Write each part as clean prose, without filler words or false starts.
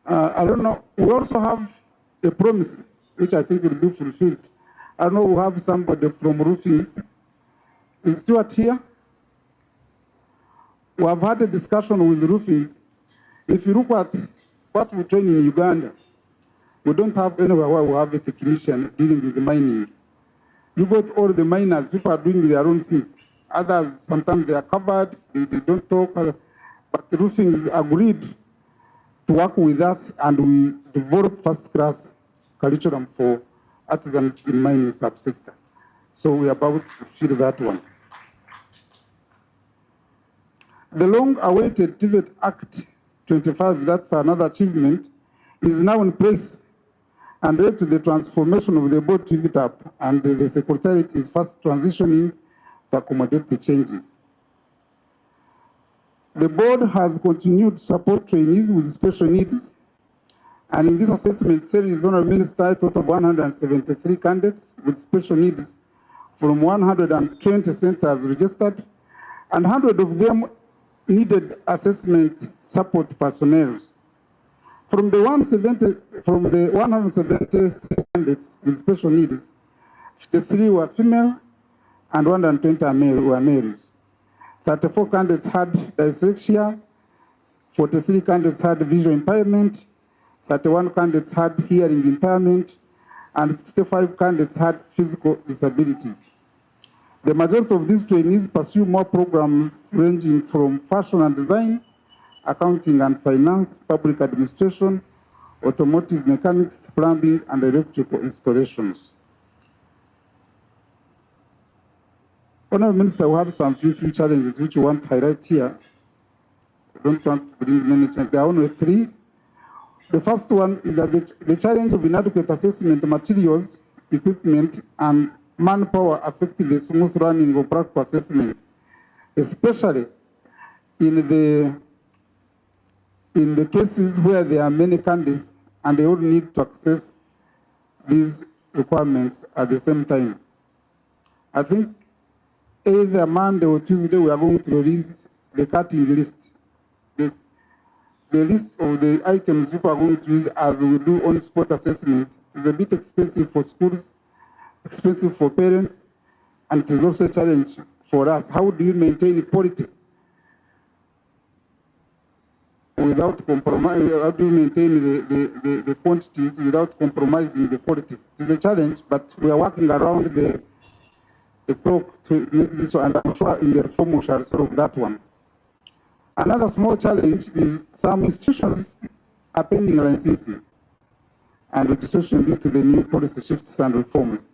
I don't know. We also have a promise, which I think will be fulfilled. I don't know, we have somebody from roofings. Is Stuart here? We have had a discussion with roofings. If you look at what we train in Uganda, we don't have anywhere where we have a technician dealing with the mining. You got all the miners, people are doing their own things. Others, sometimes they are covered, they don't talk. But the roofings agreed to work with us, and we develop first-class curriculum for artisans in mining subsector. So we are about to fulfill that one. The long-awaited TVET Act 25, that's another achievement, is now in place and led to the transformation of the board to Uvtab, and the Secretariat is fast transitioning to accommodate the changes. The board has continued to support trainees with special needs, and in this assessment series, Honorable Minister, a total of 173 candidates with special needs from 120 centers registered, and 100 of them needed assessment support personnel. From the 170 candidates with special needs, 53 were female and 120 were males. 34 candidates had dyslexia, 43 candidates had visual impairment, 31 candidates had hearing impairment, and 65 candidates had physical disabilities. The majority of these trainees pursue more programs ranging from fashion and design, accounting and finance, public administration, automotive mechanics, plumbing, and electrical installations. Honorable Minister, we have some few challenges which we want to highlight here. I don't want to bring many challenges. There are only three. The first one is that the challenge of inadequate assessment materials, equipment, and manpower affecting the smooth running of practical assessment, especially in the cases where there are many candidates and they all need to access these requirements at the same time. I think either Monday or Tuesday we are going to release the cutting list, the list of the items people are going to use as we do on-spot assessment. It's a bit expensive for schools, expensive for parents, and it is also a challenge for us. How do you maintain quality without compromising? How do you maintain the quantities without compromising the quality? It is a challenge, but we are working around the clock to make this one, and I'm sure in the reform we shall solve that one. Another small challenge is some institutions are pending licensing and registration due to the new policy shifts and reforms.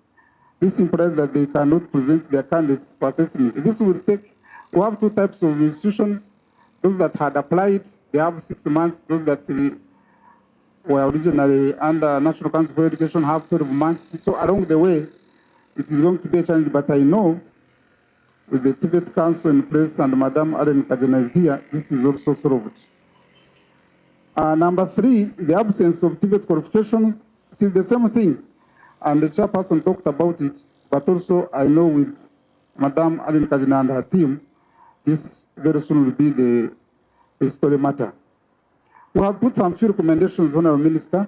This implies that they cannot present their candidates for assessment. This will take, we have two types of institutions, those that had applied, they have 6 months, those that were originally under National Council for Education have 12 months. So along the way, it is going to be a challenge, but I know with the TVET Council in place and Madam Ellen Kagena is here, this is also solved. Number three, the absence of TVET qualifications, it is the same thing. And the chairperson talked about it, but also I know with Madam Ellen Kagena and her team, this very soon will be the story matter. We have put some few recommendations, Honorable Minister,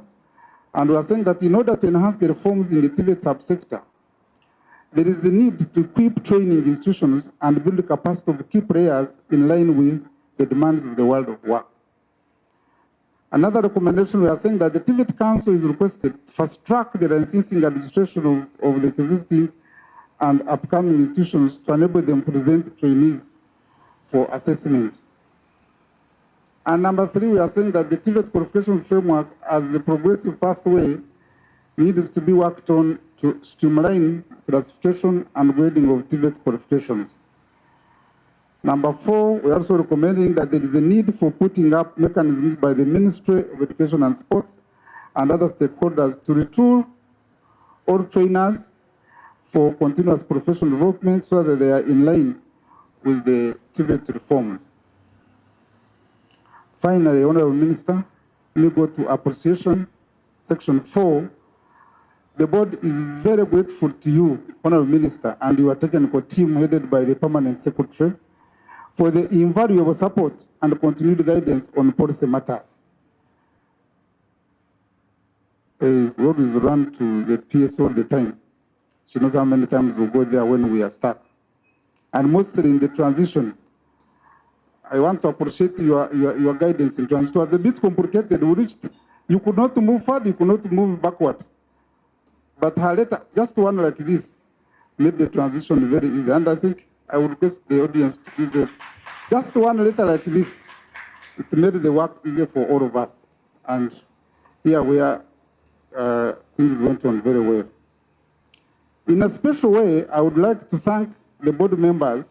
and we are saying that in order to enhance the reforms in the TVET subsector, there is a need to equip training institutions and build the capacity of key players in line with the demands of the world of work. Another recommendation, we are saying that the TVET Council is requested to fast-track the licensing administration of the existing and upcoming institutions to enable them to present trainees for assessment. And number three, we are saying that the TVET qualification framework as a progressive pathway needs to be worked on to streamline classification and grading of TVET qualifications. Number four, we are also recommending that there is a need for putting up mechanisms by the Ministry of Education and Sports and other stakeholders to retool all trainers for continuous professional development so that they are in line with the TVET reforms. Finally, Honorable Minister, let me go to appreciation, section 4. The board is very grateful to you, Honorable Minister, and your technical team headed by the Permanent Secretary for the invaluable support and continued guidance on policy matters. we always run to the PS all the time. She knows how many times we go there when we are stuck. And mostly in the transition, I want to appreciate your guidance in transition. It was a bit complicated. We reached, you could not move forward, you could not move backward. But her letter, just one like this, made the transition very easy. And I think I would request the audience to give them just one letter like this. It made the work easier for all of us. And here we are, things went on very well. In a special way, I would like to thank the board members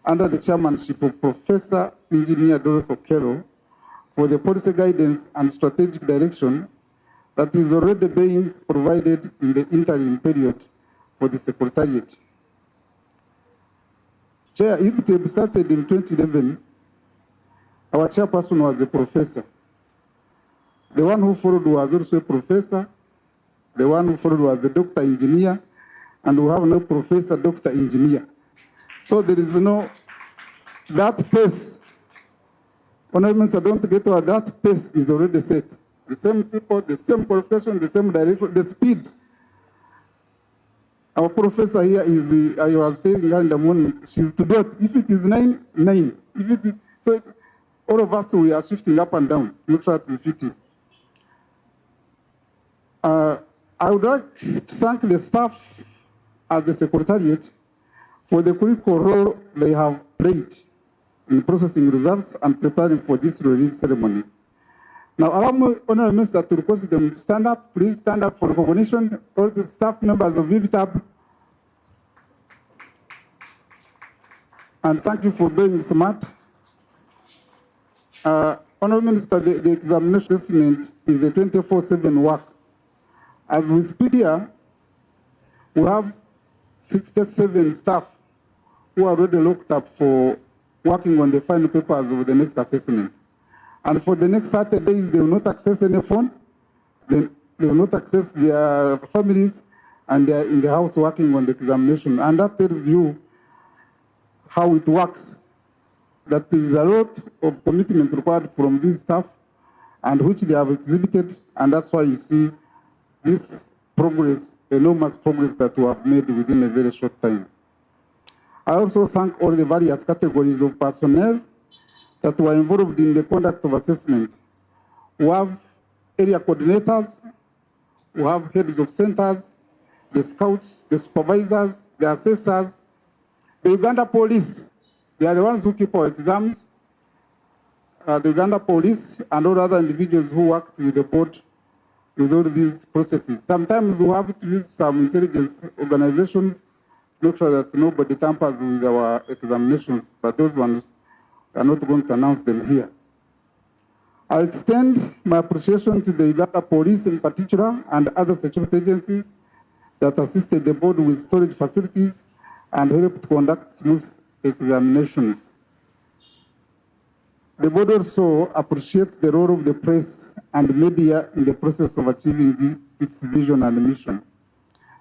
under the chairmanship of Professor Engineer Dorothy Okello for the policy guidance and strategic direction that is already being provided in the interim period for the Secretariat. Chair, Uvtab started in 2011. Our chairperson was a professor. The one who followed was also a professor. The one who followed was a doctor engineer. And we have no professor, doctor engineer. So there is no, that pace, honorables, I don't get what that pace is already set. The same people, the same qualification, the same direction, the speed. Our professor here is, I was telling her in the morning, she's to dot. If it is 9, 9. If it is, so all of us, we are shifting up and down, not try to be 50. I would like to thank the staff at the Secretariat for the critical role they have played in processing results and preparing for this release ceremony. Now, allow me, Honorable Minister, to request them to stand up. Please stand up for recognition. All the staff members of Uvtab. And thank you for being smart. Honorable Minister, the examination assessment is a 24/7 work. As we speak here, we have 67 staff who are already locked up for working on the final papers of the next assessment. And for the next 30 days, they will not access any phone, they will not access their families, and they are in the house working on the examination. And that tells you how it works, that there is a lot of commitment required from these staff, and which they have exhibited, and that's why you see this progress, enormous progress that we have made within a very short time. I also thank all the various categories of personnel that were involved in the conduct of assessment. We have area coordinators, we have heads of centers, the scouts, the supervisors, the assessors, the Uganda police. They are the ones who keep our exams, the Uganda police, and all other individuals who worked with the board with all these processes. Sometimes we have to use some intelligence organizations to make sure that nobody tampers with our examinations, but those ones are not going to announce them here. I extend my appreciation to the Uganda police in particular and other security agencies that assisted the board with storage facilities and helped conduct smooth examinations. The board also appreciates the role of the press and media in the process of achieving its vision and mission.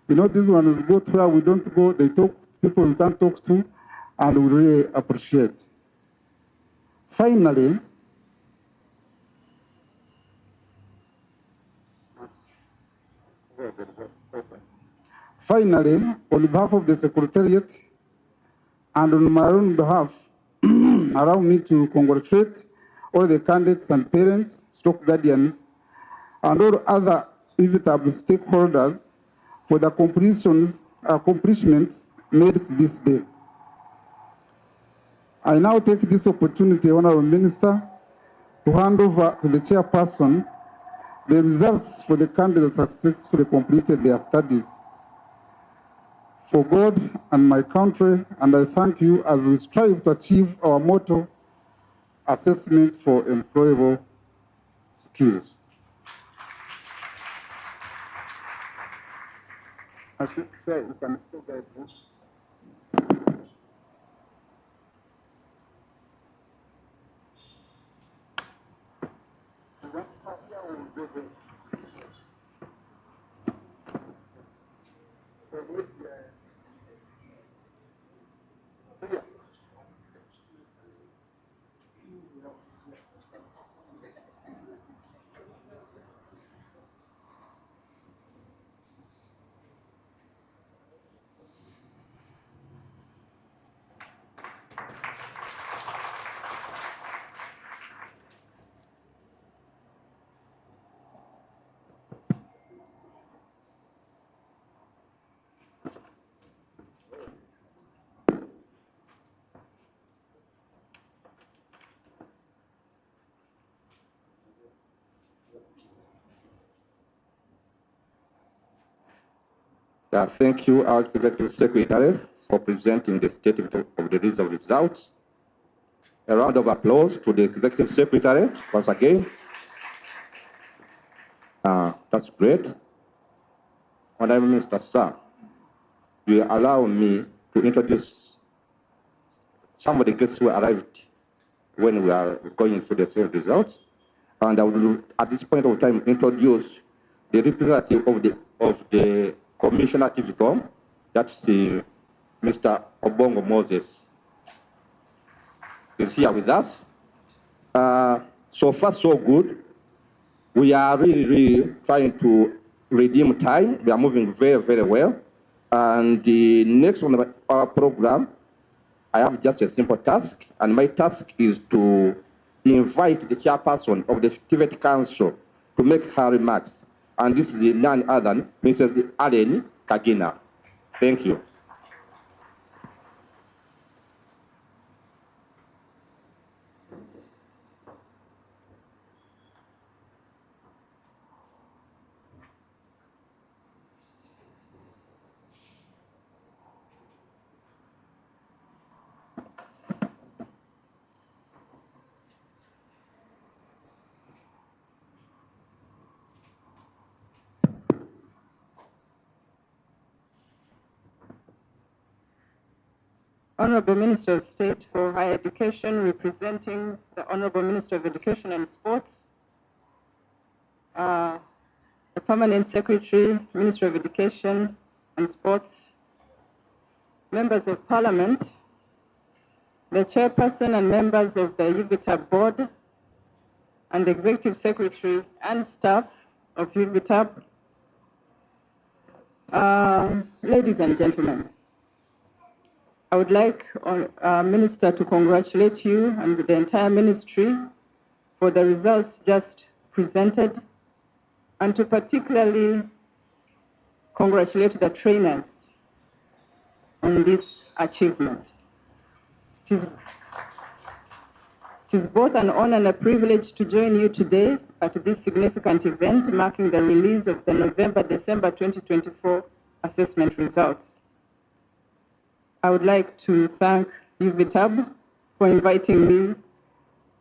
You know, these ones go to where we don't go, they talk, people we can't talk to, and we really appreciate. Finally, on behalf of the Secretariat and on my own behalf, allow me to congratulate all the candidates and parents, stock guardians, and all other Uvtab stakeholders for the accomplishments made this day. I now take this opportunity, Honorable Minister, to hand over to the chairperson the results for the candidates that successfully completed their studies. For God and my country, and I thank you as we strive to achieve our motto, assessment for employable skills. I should say you can still get this. Thank you, our Executive Secretary, for presenting the statement of the results. A round of applause to the Executive Secretary once again. That's great. Honorable Minister, sir, you allow me to introduce some of the guests who arrived when we are going through the same results. And I will, at this point of time, introduce the representative of the Commissioner TVCOM, that's Mr. Obongo Moses. He's here with us. So far, so good. We are really trying to redeem time. We are moving very, very well. And the next on our program, I have just a simple task, and my task is to invite the chairperson of the TVET Council to make her remarks. And this is none other than Mrs. Allen Kagina. Thank you. Honorable Minister of State for Higher Education, representing the Honorable Minister of Education and Sports, the Permanent Secretary, Minister of Education and Sports, members of Parliament, the Chairperson and members of the Uvtab Board, and the Executive Secretary and staff of Uvtab, ladies and gentlemen. I would like Minister to congratulate you and the entire ministry for the results just presented, and to particularly congratulate the trainers on this achievement. It is both an honor and a privilege to join you today at this significant event marking the release of the November-December 2024 assessment results. I would like to thank Uvtab for inviting me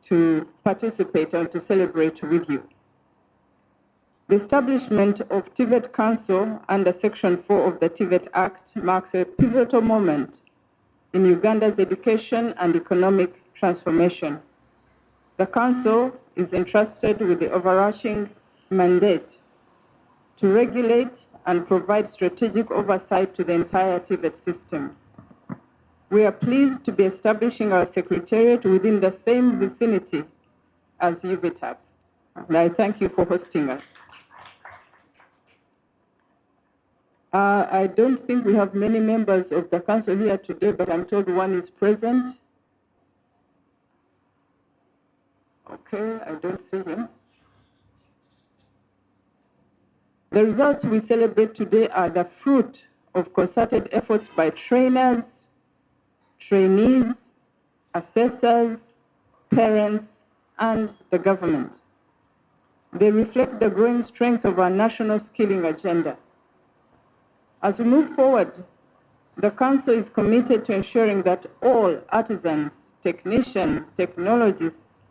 to participate and to celebrate with you. The establishment of TVET Council under Section 4 of the TVET Act marks a pivotal moment in Uganda's education and economic transformation. The Council is entrusted with the overarching mandate to regulate and provide strategic oversight to the entire TVET system. We are pleased to be establishing our secretariat within the same vicinity as Uvtab, and I thank you for hosting us. I don't think we have many members of the council here today, but I'm told one is present. Okay, I don't see him. The results we celebrate today are the fruit of concerted efforts by trainers, trainees, assessors, parents, and the government. They reflect the growing strength of our national skilling agenda. As we move forward, the Council is committed to ensuring that all artisans, technicians, technologists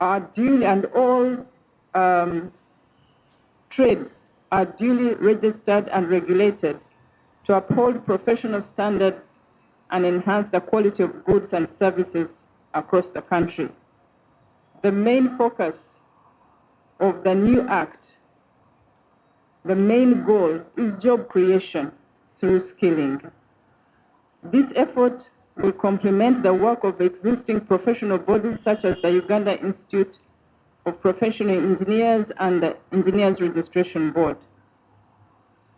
are duly, and all trades are duly registered and regulated to uphold professional standards and enhance the quality of goods and services across the country. The main focus of the new act, the main goal is job creation through skilling. This effort will complement the work of existing professional bodies such as the Uganda Institute of Professional Engineers and the Engineers Registration Board.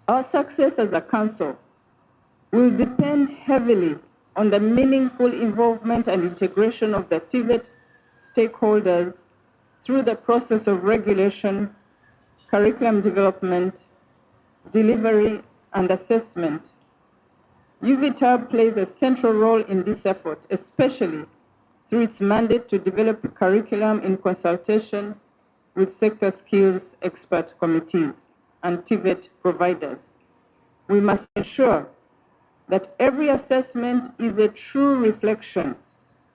Our success as a council will depend heavily on the meaningful involvement and integration of the TVET stakeholders through the process of regulation, curriculum development, delivery, and assessment. Uvtab plays a central role in this effort, especially through its mandate to develop curriculum in consultation with sector skills expert committees and TVET providers. we must ensure that every assessment is a true reflection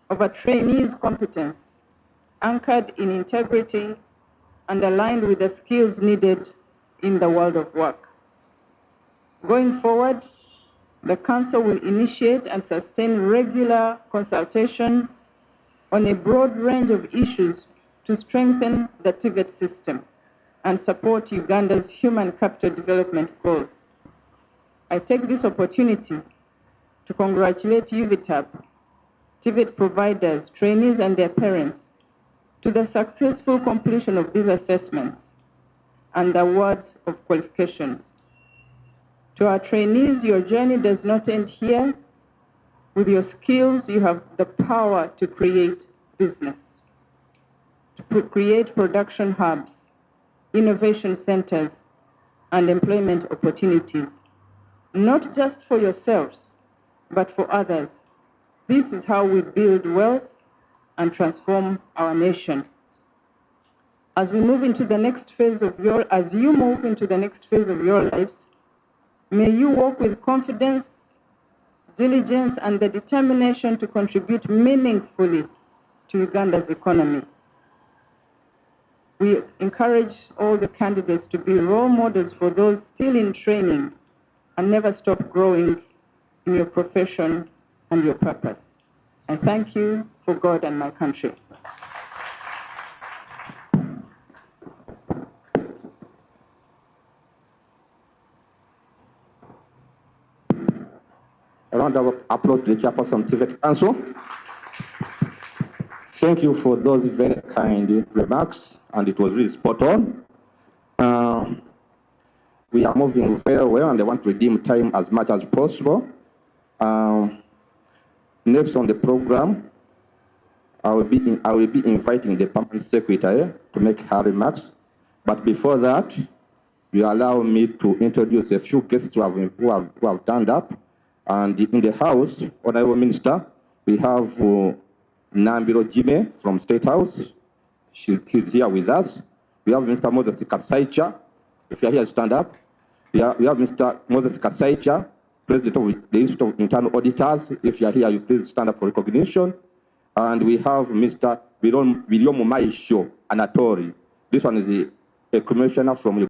of a trainee's competence, anchored in integrity and aligned with the skills needed in the world of work. Going forward, the Council will initiate and sustain regular consultations on a broad range of issues to strengthen the TVET system and support Uganda's human capital development goals. I take this opportunity to congratulate Uvtab, TVET providers, trainees, and their parents to the successful completion of these assessments and the awards of qualifications. To our trainees, your journey does not end here. With your skills, you have the power to create business, to create production hubs, innovation centers, and employment opportunities, not just for yourselves, but for others. This is how we build wealth and transform our nation. As you move into the next phase of your lives, may you walk with confidence, diligence, and the determination to contribute meaningfully to Uganda's economy. We encourage all the candidates to be role models for those still in training and never stop growing in your profession and your purpose. I thank you for God and my country. A round of applause to the chairperson of TVET Council. Thank you for those very kind remarks, and it was really spot on. We are moving very well, and I want to redeem time as much as possible. Next on the program, I will be inviting the permanent secretary to make her remarks. But before that, you allow me to introduce a few guests who have turned up. And in the House, Honorable Minister, we have Nambiro Jime from State House. He's here with us. We have Mr. Moses Kasaicha. If you're here, stand up. We have Mr. Moses Kasaicha, President of the Institute of Internal Auditors. If you're here, you please stand up for recognition. And we have Mr. William Maisho Anatori. This one is a commissioner from